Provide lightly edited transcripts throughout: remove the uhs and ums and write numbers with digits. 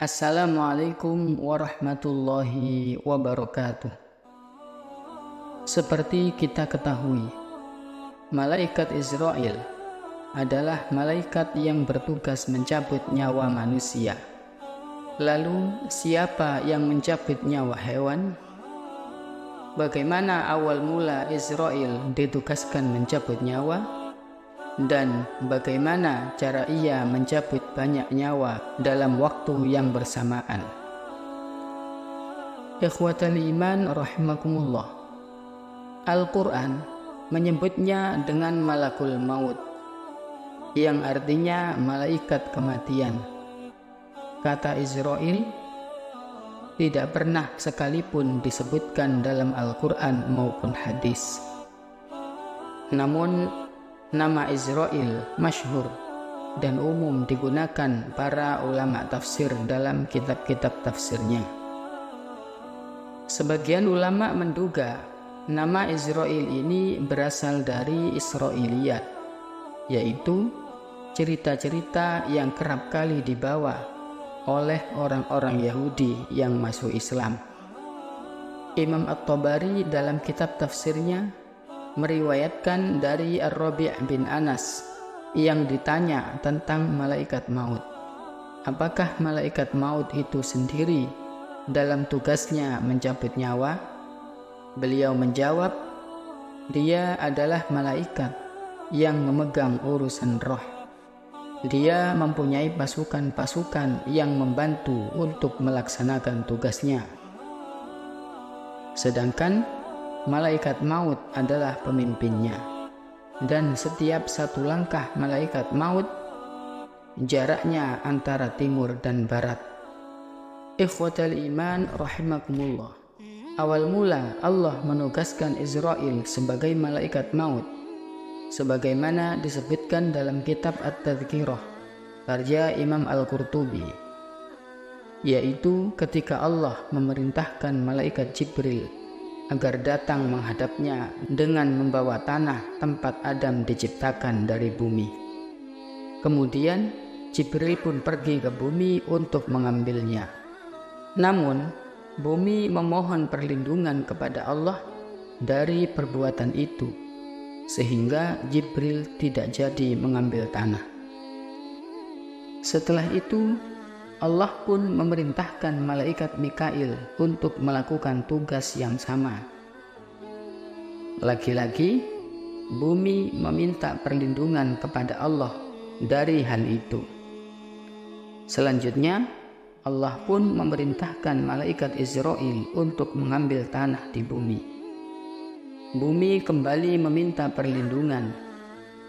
Assalamualaikum warahmatullahi wabarakatuh. Seperti kita ketahui, malaikat Israel adalah malaikat yang bertugas mencabut nyawa manusia. Lalu, siapa yang mencabut nyawa hewan? Bagaimana awal mula Israel ditugaskan mencabut nyawa? Dan bagaimana cara ia mencabut banyak nyawa dalam waktu yang bersamaan? Ikhwatal iman rahimakumullah, Al-Quran menyebutnya dengan malakul maut, yang artinya malaikat kematian. Kata Israel tidak pernah sekalipun disebutkan dalam Al-Quran maupun hadis. Namun nama Israel masyhur dan umum digunakan para ulama tafsir dalam kitab-kitab tafsirnya. Sebagian ulama menduga nama Israel ini berasal dari Israiliyat, yaitu cerita-cerita yang kerap kali dibawa oleh orang-orang Yahudi yang masuk Islam. Imam At-Tabari dalam kitab tafsirnya meriwayatkan dari Ar-Rabi' bin Anas yang ditanya tentang malaikat maut. Apakah malaikat maut itu sendiri dalam tugasnya mencabut nyawa? Beliau menjawab, dia adalah malaikat yang memegang urusan roh. Dia mempunyai pasukan-pasukan yang membantu untuk melaksanakan tugasnya. Sedangkan malaikat maut adalah pemimpinnya, dan setiap satu langkah malaikat maut jaraknya antara timur dan barat. Ikhwatal iman rahimakumullah, awal mula Allah menugaskan Israel sebagai malaikat maut sebagaimana disebutkan dalam kitab At-Tadhkirah karya Imam Al-Qurtubi, yaitu ketika Allah memerintahkan malaikat Jibril agar datang menghadapnya dengan membawa tanah tempat Adam diciptakan dari bumi. Kemudian Jibril pun pergi ke bumi untuk mengambilnya. Namun bumi memohon perlindungan kepada Allah dari perbuatan itu, sehingga Jibril tidak jadi mengambil tanah. Setelah itu Allah pun memerintahkan malaikat Mikail untuk melakukan tugas yang sama. Lagi-lagi, bumi meminta perlindungan kepada Allah dari hal itu. Selanjutnya, Allah pun memerintahkan malaikat Israel untuk mengambil tanah di bumi. Bumi kembali meminta perlindungan,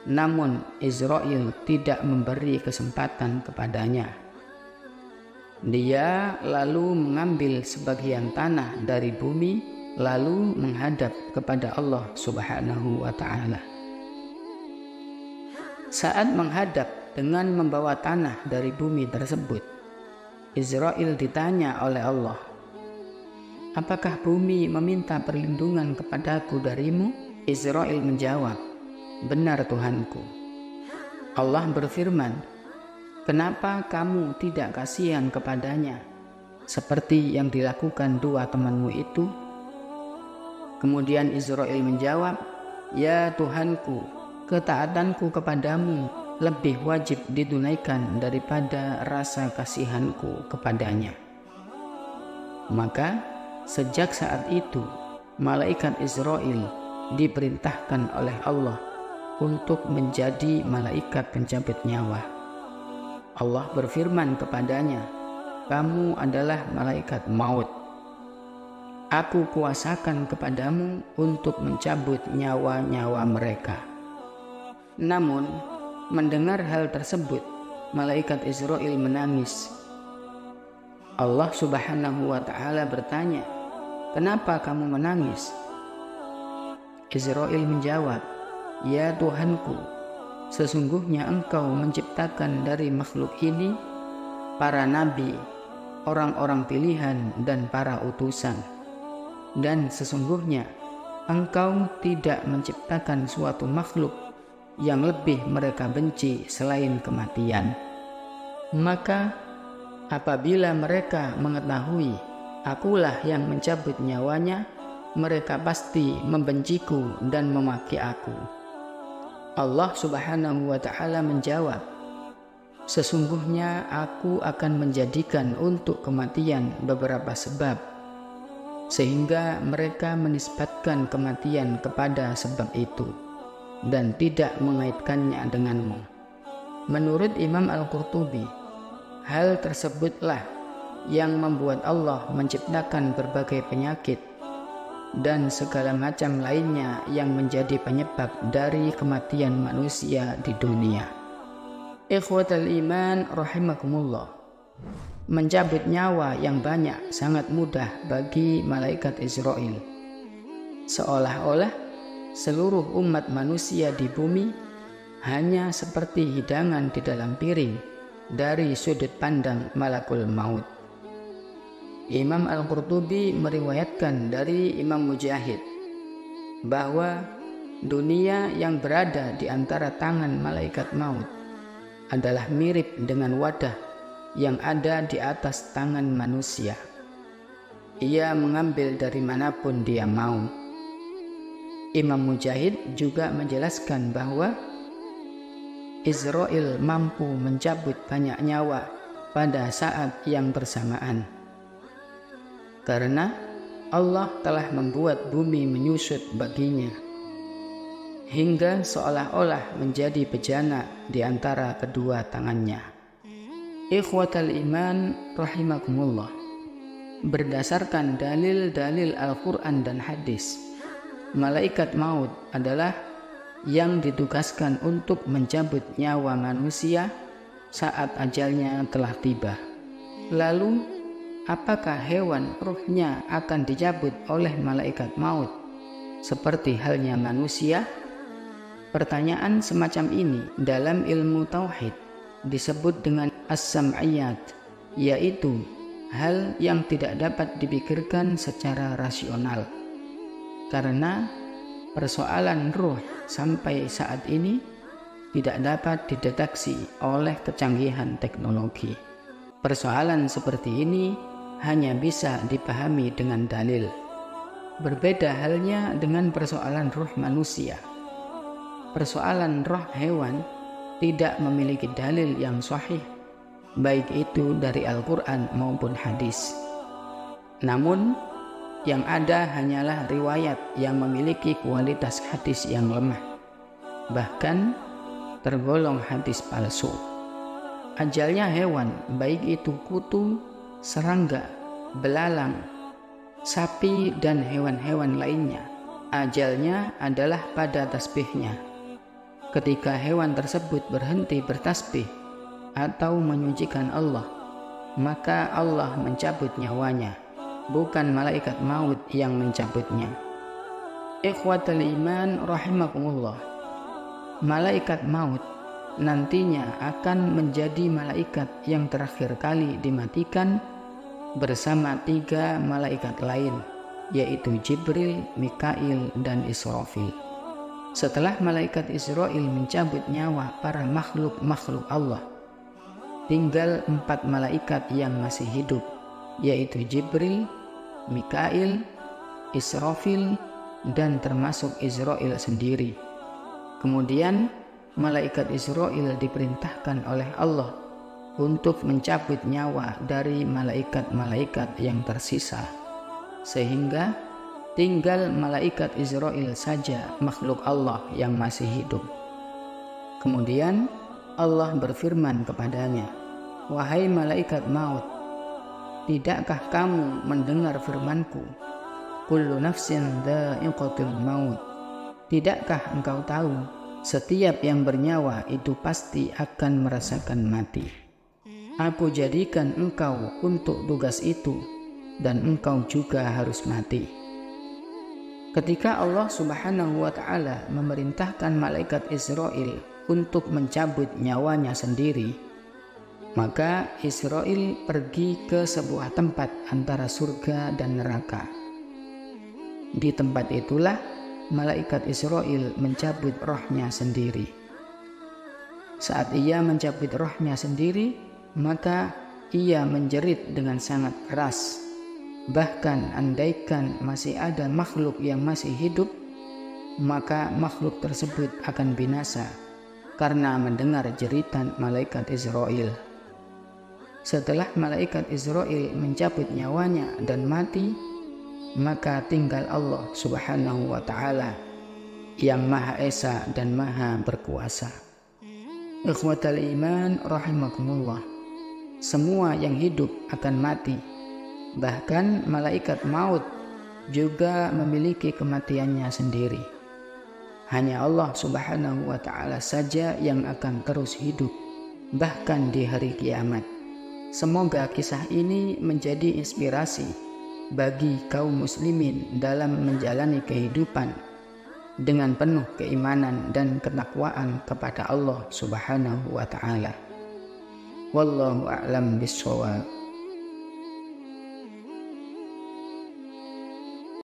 namun Israel tidak memberi kesempatan kepadanya. Dia lalu mengambil sebagian tanah dari bumi lalu menghadap kepada Allah Subhanahu wa ta'ala. Saat menghadap dengan membawa tanah dari bumi tersebut, Israel ditanya oleh Allah, "Apakah bumi meminta perlindungan kepadaku darimu?" Israel menjawab, "Benar Tuhanku." Allah berfirman, "Kenapa kamu tidak kasihan kepadanya seperti yang dilakukan dua temanmu itu?" Kemudian Israel menjawab, "Ya Tuhanku, ketaatanku kepadamu lebih wajib ditunaikan daripada rasa kasihanku kepadanya." Maka sejak saat itu malaikat Israel diperintahkan oleh Allah untuk menjadi malaikat pencabut nyawa. Allah berfirman kepadanya, "Kamu adalah malaikat maut. Aku kuasakan kepadamu untuk mencabut nyawa-nyawa mereka." Namun, mendengar hal tersebut, malaikat Israel menangis. Allah Subhanahu wa ta'ala bertanya, "Kenapa kamu menangis?" Israel menjawab, "Ya Tuhanku, sesungguhnya Engkau menciptakan dari makhluk ini para nabi, orang-orang pilihan dan para utusan. Dan sesungguhnya Engkau tidak menciptakan suatu makhluk yang lebih mereka benci selain kematian. Maka Apabila mereka mengetahui akulah yang mencabut nyawanya, mereka pasti membenciku dan memaki aku. Allah Subhanahu wa Ta'ala menjawab, sesungguhnya aku akan menjadikan untuk kematian beberapa sebab, sehingga mereka menisbatkan kematian kepada sebab itu dan tidak mengaitkannya denganmu. Menurut Imam Al-Qurtubi, hal tersebutlah yang membuat Allah menciptakan berbagai penyakit dan segala macam lainnya yang menjadi penyebab dari kematian manusia di dunia. Ikhwatal iman rahimakumullah, mencabut nyawa yang banyak sangat mudah bagi malaikat Israil. Seolah-olah seluruh umat manusia di bumi hanya seperti hidangan di dalam piring dari sudut pandang malakul maut. Imam Al-Qurtubi meriwayatkan dari Imam Mujahid bahwa dunia yang berada di antara tangan malaikat maut adalah mirip dengan wadah yang ada di atas tangan manusia. Ia mengambil dari manapun dia mau. Imam Mujahid juga menjelaskan bahwa Israel mampu mencabut banyak nyawa pada saat yang bersamaan, karena Allah telah membuat bumi menyusut baginya, hingga seolah-olah menjadi bejana di antara kedua tangannya. Ikhwatal iman rahimakumullah, berdasarkan dalil-dalil Al-Quran dan hadis, malaikat maut adalah yang ditugaskan untuk mencabut nyawa manusia saat ajalnya telah tiba. Lalu, apakah hewan ruhnya akan dicabut oleh malaikat maut seperti halnya manusia? Pertanyaan semacam ini dalam ilmu tauhid disebut dengan as-sam'iyat, yaitu hal yang tidak dapat dipikirkan secara rasional. Karena persoalan ruh sampai saat ini tidak dapat dideteksi oleh kecanggihan teknologi. Persoalan seperti ini hanya bisa dipahami dengan dalil. Berbeda halnya dengan persoalan ruh manusia. Persoalan roh hewan tidak memiliki dalil yang sahih, baik itu dari Al-Quran maupun hadis. Namun, yang ada hanyalah riwayat yang memiliki kualitas hadis yang lemah, bahkan tergolong hadis palsu. Ajalnya hewan, baik itu kutu, serangga, belalang, sapi, dan hewan-hewan lainnya, ajalnya adalah pada tasbihnya. Ketika hewan tersebut berhenti bertasbih atau menyucikan Allah, maka Allah mencabut nyawanya, bukan malaikat maut yang mencabutnya. Ikhwatal iman rahimakumullah, malaikat maut nantinya akan menjadi malaikat yang terakhir kali dimatikan bersama 3 malaikat lain, yaitu Jibril, Mikail, dan Israfil. Setelah malaikat Israil mencabut nyawa para makhluk-makhluk Allah, tinggal 4 malaikat yang masih hidup, yaitu Jibril, Mikail, Israfil, dan termasuk Israil sendiri. Kemudian malaikat Israil diperintahkan oleh Allah untuk mencabut nyawa dari malaikat-malaikat yang tersisa, sehingga tinggal malaikat Israil saja makhluk Allah yang masih hidup. Kemudian Allah berfirman kepadanya, "Wahai malaikat maut, tidakkah kamu mendengar firman-Ku? Kullu nafsin dha'iqatul maut. Tidakkah engkau tahu setiap yang bernyawa itu pasti akan merasakan mati. Aku jadikan engkau untuk tugas itu, dan engkau juga harus mati." Ketika Allah Subhanahu wa Ta'ala memerintahkan malaikat Israil untuk mencabut nyawanya sendiri, maka Israil pergi ke sebuah tempat antara surga dan neraka. Di tempat itulah malaikat Israil mencabut rohnya sendiri. Saat ia mencabut rohnya sendiri, maka ia menjerit dengan sangat keras. Bahkan andaikan masih ada makhluk yang masih hidup, maka makhluk tersebut akan binasa karena mendengar jeritan malaikat Israel. Setelah malaikat Israel mencabut nyawanya dan mati, maka tinggal Allah Subhanahu wa Ta'ala yang Maha Esa dan Maha Berkuasa. Ikhwatal iman rahimakumullah, semua yang hidup akan mati. Bahkan malaikat maut juga memiliki kematiannya sendiri. Hanya Allah Subhanahu wa Ta'ala saja yang akan terus hidup, bahkan di hari kiamat. Semoga kisah ini menjadi inspirasi bagi kaum muslimin dalam menjalani kehidupan dengan penuh keimanan dan ketakwaan kepada Allah Subhanahu wa Ta'ala. Wallahu a'lam bishshawab.